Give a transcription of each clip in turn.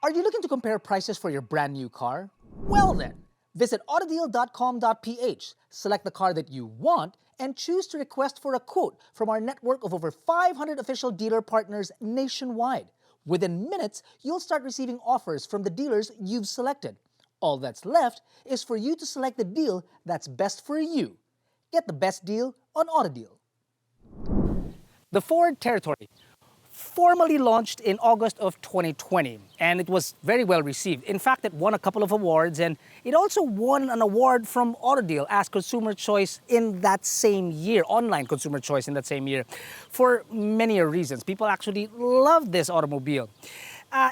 Are you looking to compare prices for your brand new car? Well then, visit AutoDeal.com.ph, select the car that you want, and choose to request for a quote from our network of over 500 official dealer partners nationwide. Within minutes, you'll start receiving offers from the dealers you've selected. All that's left is for you to select the deal that's best for you. Get the best deal on AutoDeal. The Ford Territory formally launched in August of 2020, and it was very well received. In fact, it won a couple of awards, and it also won an award from AutoDeal as Consumer Choice in that same year, online Consumer Choice in that same year, for many reasons. People actually love this automobile.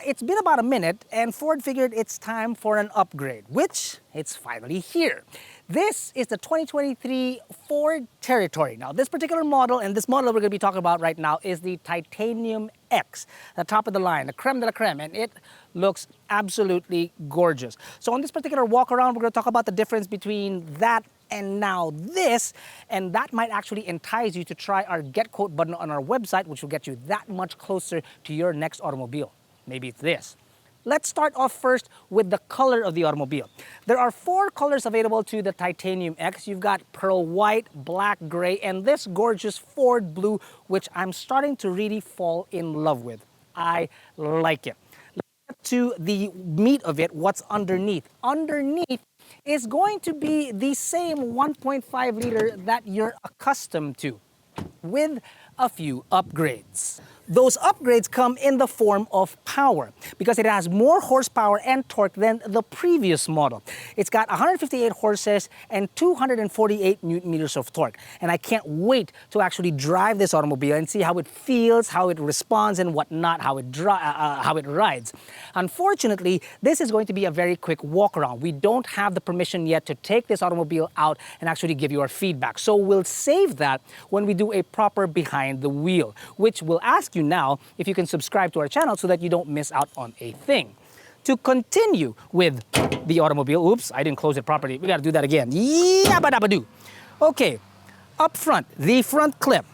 It's been about a minute, and Ford figured it's time for an upgrade, which it's finally here. This is the 2023 Ford Territory. Now, this particular model, and this model we're going to be talking about right now, is the Titanium X, the top of the line, the creme de la creme, and it looks absolutely gorgeous. So on this particular walk around, we're going to talk about the difference between that and now this, and that might actually entice you to try our Get Quote button on our website, which will get you that much closer to your next automobile. Maybe it's this. Let's start off first with the color of the automobile. There are 4 colors available to the Titanium X. You've got pearl white, black, gray, and this gorgeous Ford blue, which I'm starting to really fall in love with. I like it. Let's get to the meat of it, what's underneath. Underneath is going to be the same 1.5 liter that you're accustomed to, with a few upgrades. Those upgrades come in the form of power because it has more horsepower and torque than the previous model. It's got 158 horses and 248 newton meters of torque. And I can't wait to actually drive this automobile and see how it feels, how it responds, and whatnot, how it rides. Unfortunately, this is going to be a very quick walk around. We don't have the permission yet to take this automobile out and actually give you our feedback. So we'll save that when we do a proper behind the wheel, which will ask you now if you can subscribe to our channel so that you don't miss out on a thing. To continue with the automobile, oops, I didn't close it properly. We got to do that again. Yabba-dabba-doo. Okay, up front, the front clip.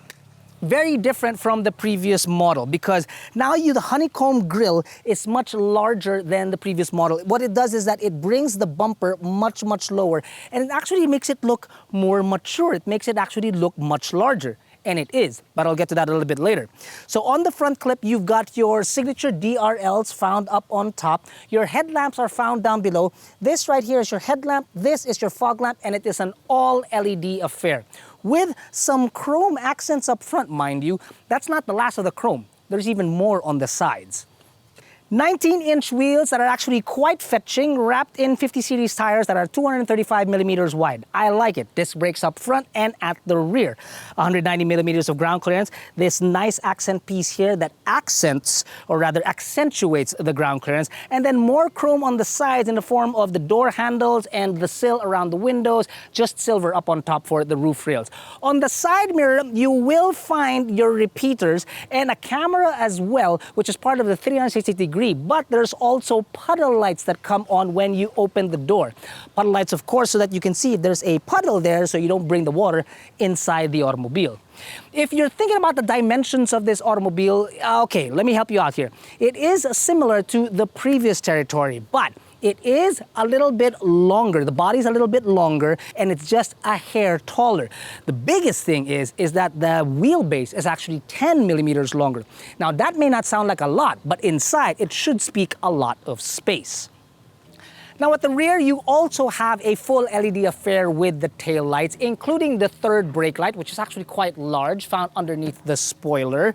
Very different from the previous model because now the honeycomb grille is much larger than the previous model. What it does is that it brings the bumper much lower, and it actually makes it look more mature. It makes it actually look much larger. And it is, but I'll get to that a little bit later. So on the front clip, you've got your signature DRLs found up on top. Your headlamps are found down below. This right here is your headlamp, this is your fog lamp, and it is an all LED affair. With some chrome accents up front, mind you. That's not the last of the chrome. There's even more on the sides. 19-inch wheels that are actually quite fetching, wrapped in 50 series tires that are 235 millimeters wide. I like it. Disc brakes up front and at the rear. 190 millimeters of ground clearance. This nice accent piece here that accents, or rather accentuates the ground clearance. And then more chrome on the sides in the form of the door handles and the sill around the windows. Just silver up on top for the roof rails. On the side mirror, you will find your repeaters and a camera as well, which is part of the 360-degree. But there's also puddle lights that come on when you open the door. Puddle lights, of course, so that you can see if there's a puddle there so you don't bring the water inside the automobile. If you're thinking about the dimensions of this automobile, okay, let me help you out here. It is similar to the previous Territory, but it is a little bit longer. The body's a little bit longer, and it's just a hair taller. The biggest thing is that the wheelbase is actually 10 millimeters longer. Now, that may not sound like a lot, but inside, it should speak a lot of space. Now at the rear, you also have a full LED affair with the tail lights, including the third brake light, which is actually quite large, found underneath the spoiler.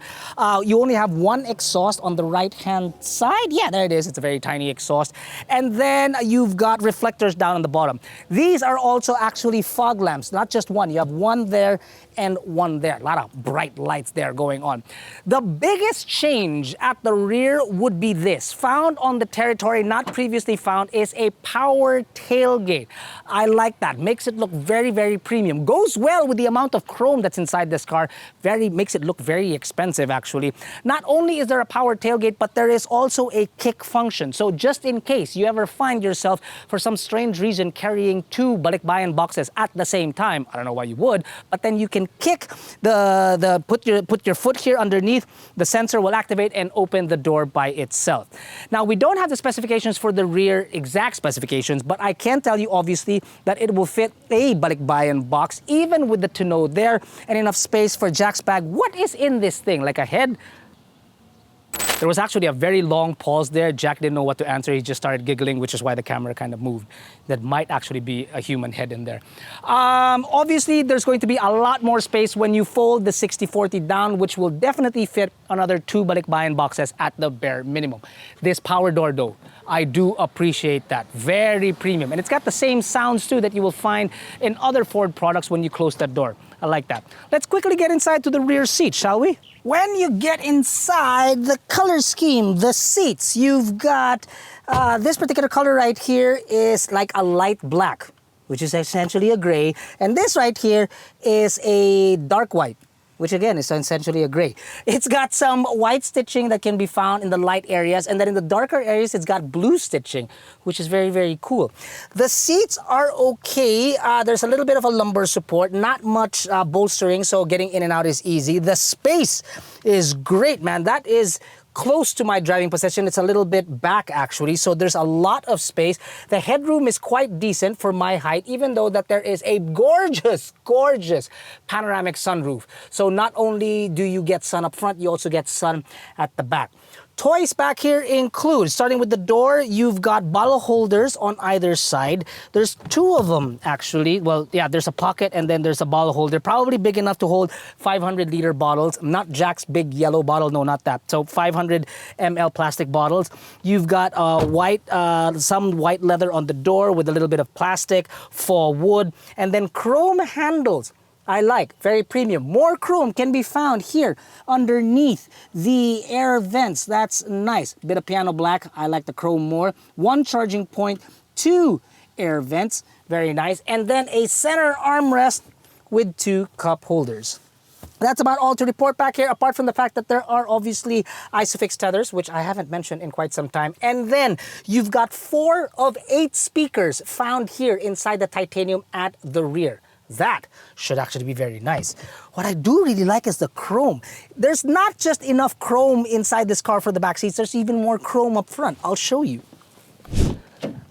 You only have one exhaust on the right-hand side. Yeah, there it is. It's a very tiny exhaust. And then you've got reflectors down on the bottom. These are also actually fog lamps, not just one. You have one there and one there. A lot of bright lights there going on. The biggest change at the rear would be this. Found on the territory, not previously found, is a power tailgate. I like that. Makes it look very, very premium. Goes well with the amount of chrome that's inside this car. Makes it look very expensive, actually. Not only is there a power tailgate, but there is also a kick function. So just in case you ever find yourself, for some strange reason, carrying two balikbayan boxes at the same time, I don't know why you would, but then you can kick put your foot here underneath, the sensor will activate and open the door by itself. Now, we don't have the specifications for the rear, exact specifications, but I can tell you obviously that it will fit a balikbayan box, even with the tonneau there and enough space for Jack's bag. What is in this thing? Like a head? There was actually a very long pause there. Jack didn't know what to answer. He just started giggling, which is why the camera kind of moved. That might actually be a human head in there. Obviously, there's going to be a lot more space when you fold the 60/40 down, which will definitely fit another two balikbayan boxes at the bare minimum. This power door, though, I do appreciate that. Very premium. And it's got the same sounds, too, that you will find in other Ford products when you close that door. I like that. Let's quickly get inside to the rear seat, shall we? When you get inside, the color scheme, the seats, you've got this particular color right here is like a light black, which is essentially a gray. And this right here is a dark white, which again is essentially a gray. It's got some white stitching that can be found in the light areas, and then in the darker areas, it's got blue stitching, which is very, very cool. The seats are okay. There's a little bit of a lumbar support, not much bolstering, so getting in and out is easy. The space is great, man. That is close to my driving position. It's a little bit back actually, so there's a lot of space. The headroom is quite decent for my height, even though that there is a gorgeous, gorgeous panoramic sunroof. So not only do you get sun up front, you also get sun at the back. Toys back here include, starting with the door, you've got bottle holders on either side. There's two of them, actually. Well, yeah, there's a pocket and then there's a bottle holder, probably big enough to hold 500-liter bottles. Not Jack's big yellow bottle, no, not that. So 500 ml plastic bottles. You've got some white leather on the door with a little bit of plastic, faux wood, and then chrome handles. I like, very premium. More chrome can be found here underneath the air vents. That's nice. Bit of piano black. I like the chrome more. One charging point, two air vents. Very nice. And then a center armrest with two cup holders. That's about all to report back here, apart from the fact that there are obviously ISOFIX tethers, which I haven't mentioned in quite some time. And then you've got 4 of 8 speakers found here inside the titanium at the rear. That should actually be very nice. What I do really like is the chrome. There's not just enough chrome inside this car for the back seats, there's even more chrome up front. I'll show you.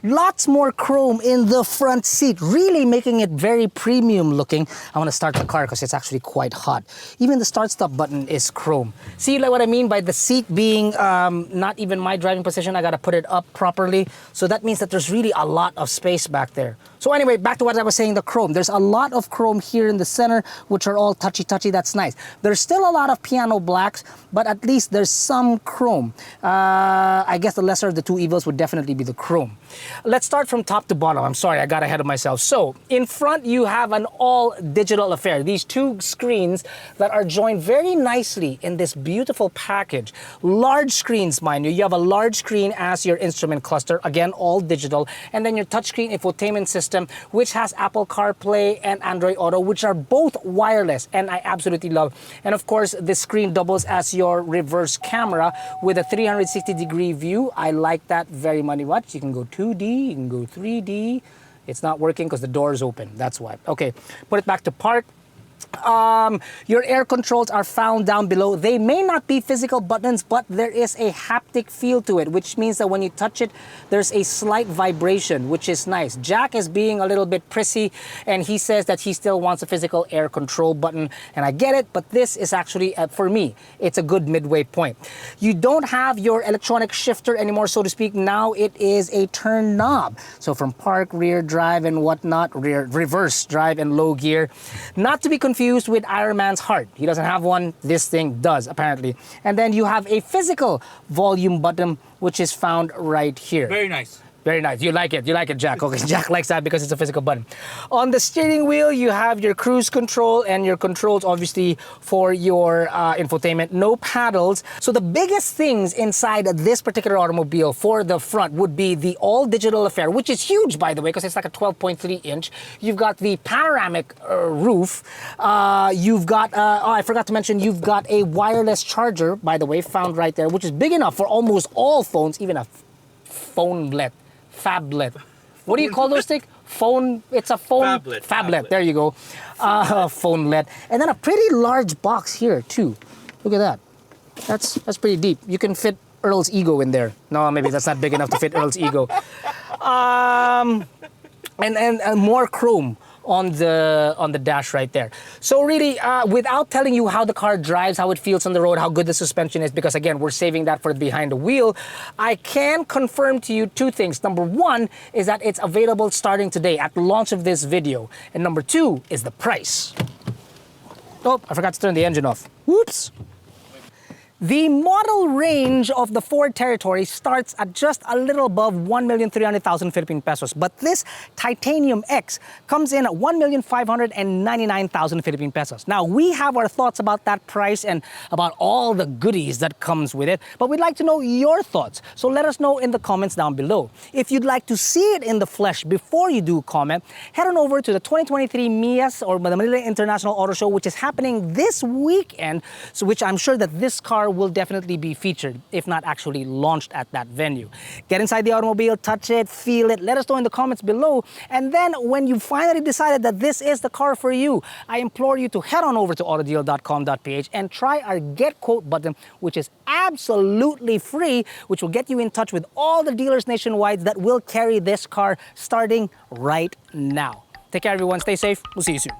Lots more chrome in the front seat, really making it very premium looking. I want to start the car because it's actually quite hot. Even the start-stop button is chrome. See like what I mean by the seat being not even my driving position? I got to put it up properly. So that means that there's really a lot of space back there. So anyway, back to what I was saying, the chrome. There's a lot of chrome here in the center, which are all touchy-touchy. That's nice. There's still a lot of piano blacks, but at least there's some chrome. I guess the lesser of the two evils would definitely be the chrome. Let's start from top to bottom. I'm sorry, I got ahead of myself. So, in front, you have an all-digital affair. These two screens that are joined very nicely in this beautiful package. Large screens, mind you. You have a large screen as your instrument cluster. Again, all digital. And then your touchscreen infotainment system, which has Apple CarPlay and Android Auto, which are both wireless, and I absolutely love. And of course, this screen doubles as your reverse camera with a 360-degree view. I like that very much. You can go 2D, you can go 3D. It's not working because the door is open. That's why. Okay, put it back to park. Your air controls are found down below. They may not be physical buttons, but there is a haptic feel to it, which means that when you touch it, there's a slight vibration, which is nice. Jack is being a little bit prissy, and he says that he still wants a physical air control button, and I get it, but this is actually, for me, it's a good midway point. You don't have your electronic shifter anymore, so to speak. Now it is a turn knob. So from park, rear drive, and whatnot, reverse drive and low gear. Not to be confused with Iron Man's heart. He doesn't have one. This thing does, apparently. And then you have a physical volume button, which is found right here. Very nice. Very nice. You like it, Jack. Okay, Jack likes that because it's a physical button. On the steering wheel, you have your cruise control and your controls, obviously, for your infotainment. No paddles. So the biggest things inside this particular automobile for the front would be the all-digital affair, which is huge, by the way, because it's like a 12.3 inch. You've got the panoramic roof. You've got, oh, I forgot to mention, you've got a wireless charger, by the way, found right there, which is big enough for almost all phones, even a phablet. What do you call those things? Phone, it's a phone. Phablet. There you go. Phonelet. And then a pretty large box here too. Look at that. That's pretty deep. You can fit Earl's ego in there. No, maybe that's not big enough to fit Earl's ego. And more chrome on the dash right there. So really, without telling you how the car drives, how it feels on the road, how good the suspension is, because again, we're saving that for behind the wheel, I can confirm to you two things. Number one is that it's available starting today at the launch of this video. And number two is the price. Oh, I forgot to turn the engine off. Whoops. The model range of the Ford Territory starts at just a little above 1,300,000 Philippine pesos. But this Titanium X comes in at 1,599,000 Philippine pesos. Now, we have our thoughts about that price and about all the goodies that comes with it, but we'd like to know your thoughts. So let us know in the comments down below. If you'd like to see it in the flesh before you do comment, head on over to the 2023 MIAS, or the Manila International Auto Show, which is happening this weekend, so which I'm sure that this car will definitely be featured, if not actually launched at that venue. Get inside the automobile, touch it, feel it, let us know in the comments below, and then when you finally decided that this is the car for you, I implore you to head on over to AutoDeal.com.ph and try our Get Quote button, which is absolutely free, which will get you in touch with all the dealers nationwide that will carry this car starting right now. Take care, everyone. Stay safe. We'll see you soon.